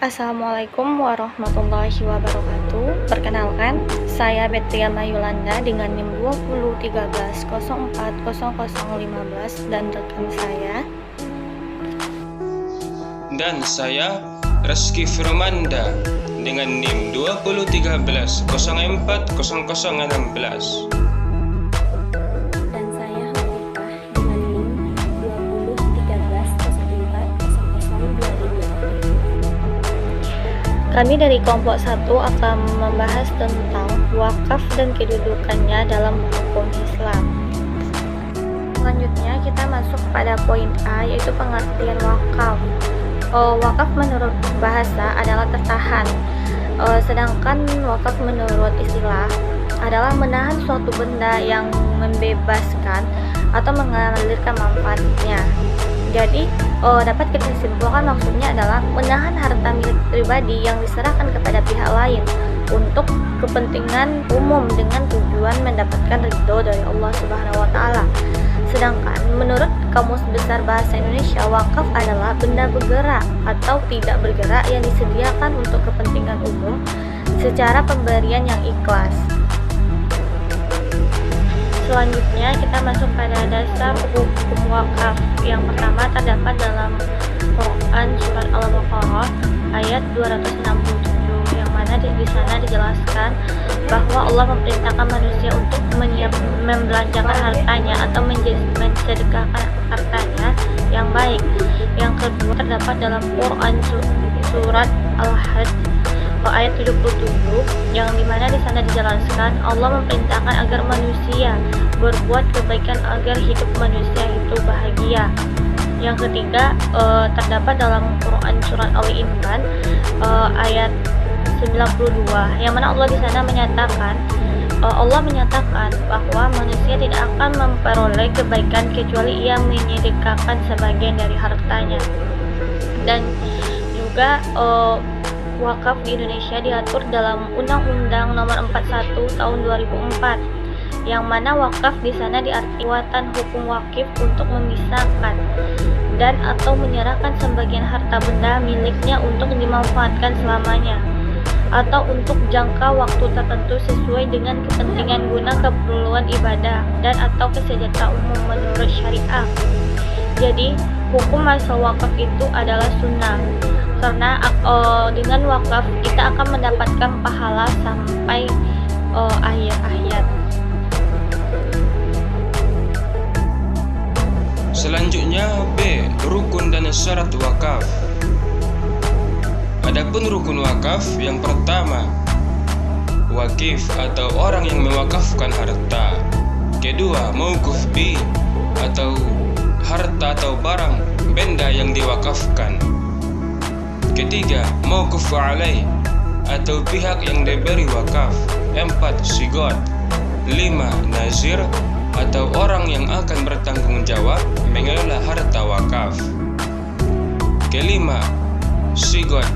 Assalamualaikum warahmatullahi wabarakatuh. Perkenalkan, saya Betriana Yolanda dengan NIM 2013040015 dan rekan saya. Dan saya Reski Firmanda dengan NIM 2013040016. Dan saya Hafifah dengan NIM 2013040025. Kami dari kelompok 1 akan membahas tentang wakaf dan kedudukannya dalam hukum Islam. Selanjutnya kita masuk pada poin A, yaitu pengertian wakaf. Wakaf menurut bahasa adalah tertahan, sedangkan wakaf menurut istilah adalah menahan suatu benda yang membebaskan atau mengalirkan manfaatnya. Jadi dapat kita simpulkan maksudnya adalah menahan harta milik pribadi yang diserahkan kepada pihak lain untuk kepentingan umum dengan tujuan mendapatkan ridho dari Allah Subhanahu wa taala. Sedangkan menurut Kamus Besar Bahasa Indonesia, wakaf adalah benda bergerak atau tidak bergerak yang disediakan untuk kepentingan umum secara pemberian yang ikhlas. Selanjutnya kita masuk pada dasar hukum wakaf. Yang pertama terdapat dalam Quran surat Al-Baqarah ayat 267, yang mana di sana dijelaskan bahwa Allah memerintahkan manusia untuk membelanjakan hartanya atau mensedekahkan hartanya yang baik. Yang kedua terdapat dalam Quran surat Al-Hajj ayat 77, yang dimana di sana dijelaskan Allah memerintahkan agar manusia berbuat kebaikan agar hidup manusia itu bahagia. Yang ketiga terdapat dalam Quran surat Ali Imran ayat 92, yang mana Allah di sana menyatakan bahwa manusia tidak akan memperoleh kebaikan kecuali ia menyedekahkan sebagian dari hartanya. Dan juga wakaf di Indonesia diatur dalam Undang-Undang Nomor 41 Tahun 2004, yang mana wakaf di sana diartikan kekuatan hukum wakif untuk memisahkan dan atau menyerahkan sebagian harta benda miliknya untuk dimanfaatkan selamanya atau untuk jangka waktu tertentu sesuai dengan kepentingan guna keperluan ibadah dan atau kesejahteraan umum menurut syariah. Jadi hukum asal wakaf itu adalah sunnah, karena dengan wakaf kita akan mendapatkan pahala sampai akhir hayat. Selanjutnya B. Rukun dan syarat wakaf. Adapun rukun wakaf, yang pertama, wakif atau orang yang mewakafkan harta. Kedua, mauquf bi atau harta atau barang benda yang diwakafkan. Ketiga, mauquf alaih atau pihak yang diberi wakaf. 4. Sigot. 5. Nazir atau orang yang akan bertanggung jawab mengelola harta wakaf. Kelima, sigot.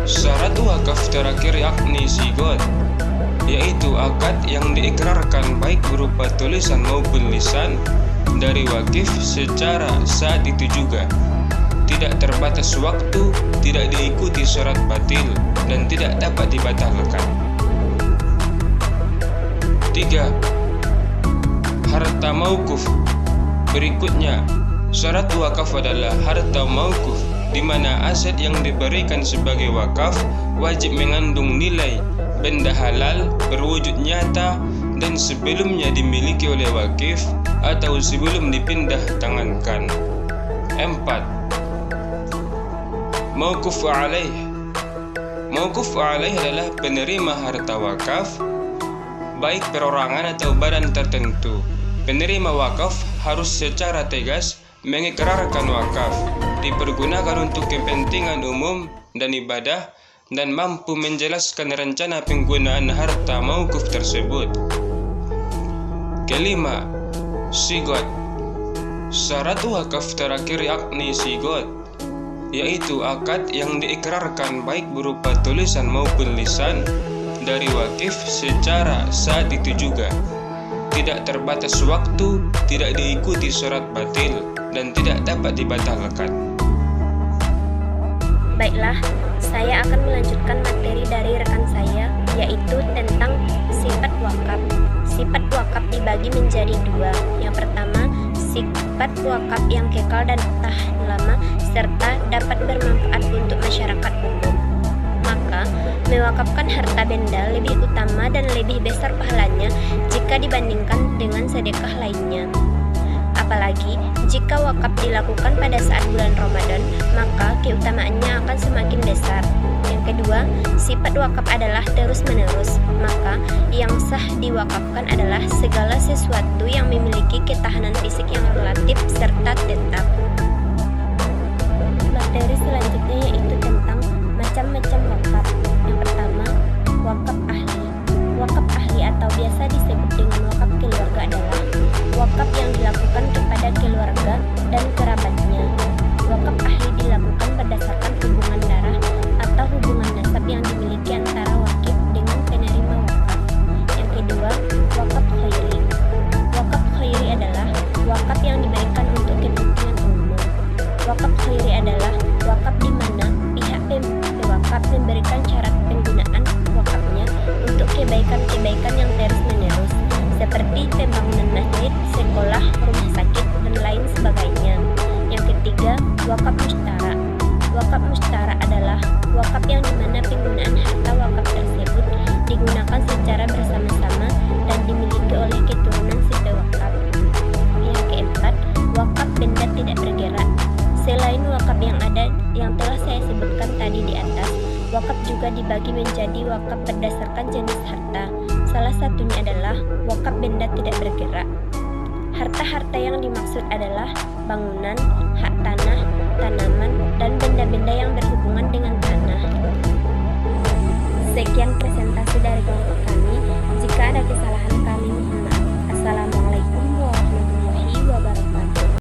Syarat wakaf terakhir yakni sigot, yaitu akad yang diikrarkan baik berupa tulisan maupun lisan dari wakif secara saat itu juga, tidak terbatas waktu, tidak diikuti syarat batil, dan tidak dapat dibatalkan. 3. Harta mauquf. Berikutnya, syarat wakaf adalah harta mauquf, di mana aset yang diberikan sebagai wakaf wajib mengandung nilai benda halal berwujud nyata dan sebelumnya dimiliki oleh wakif atau sebelum dipindah tangankan. 4. Mauquf alaih. Mauquf alaih adalah penerima harta wakaf, baik perorangan atau badan tertentu. Penerima wakaf harus secara tegas mengikrarkan wakaf dipergunakan untuk kepentingan umum dan ibadah dan mampu menjelaskan rencana penggunaan harta mauquf tersebut. Kelima, sigot. Syarat wakaf terakhir yakni sigot, yaitu akad yang diikrarkan baik berupa tulisan maupun lisan dari wakif secara saat itu juga, tidak terbatas waktu, tidak diikuti syarat batil, dan tidak dapat dibatalkan. Baiklah, saya akan melanjutkan materi dari rekan saya, yaitu tentang sifat wakaf. Sifat wakaf dibagi menjadi dua. Yang pertama, sifat wakaf yang kekal dan tahan lama serta dapat bermanfaat untuk masyarakat umum. Maka, mewakafkan harta benda lebih utama dan lebih besar pahalanya jika dibandingkan dengan sedekah lainnya. Apalagi jika wakaf dilakukan pada saat bulan Ramadan, maka keutamaannya akan semakin besar. Yang kedua, sifat wakaf adalah terus-menerus. Maka yang sah diwakafkan adalah segala sesuatu yang memiliki ketahanan fisik yang relatif serta tetap. Materi selanjutnya yaitu tentang macam-macam wakaf. Yang pertama, wakaf ahli. Wakaf ahli atau biasa disebut dengan wakaf keluarga adalah wakaf yang dilakukan kepada keluarga dan kerabatnya. Wakaf ahli dilakukan berdasarkan hubungan darah atau hubungan nasab yang dimiliki antara wakif dengan penerima wakaf. Yang kedua, wakaf khairi. Wakaf khairi adalah wakaf yang diberikan untuk kepentingan umum. Wakaf khairi adalah wakaf di mana pihak pewakaf memberikan syarat penggunaan wakafnya untuk kebaikan-kebaikan yang terus-menerus, seperti pembangunan masjid, sekolah, rumah sakit, dan lain sebagainya. Yang ketiga, wakaf mustara. Wakaf mustara adalah wakaf yang dimana penggunaan harta wakaf tersebut digunakan secara bersama-sama dan dimiliki oleh keturunan si pewakaf. Yang keempat, wakaf benda tidak bergerak. Selain wakaf yang ada yang telah saya sebutkan tadi di atas, wakaf juga dibagi menjadi wakaf berdasarkan jenis harta. Salah satunya adalah wakaf benda tidak bergerak. Harta-harta yang dimaksud adalah bangunan, hak tanah, tanaman, dan benda-benda yang berhubungan dengan tanah. Sekian presentasi dari kelompok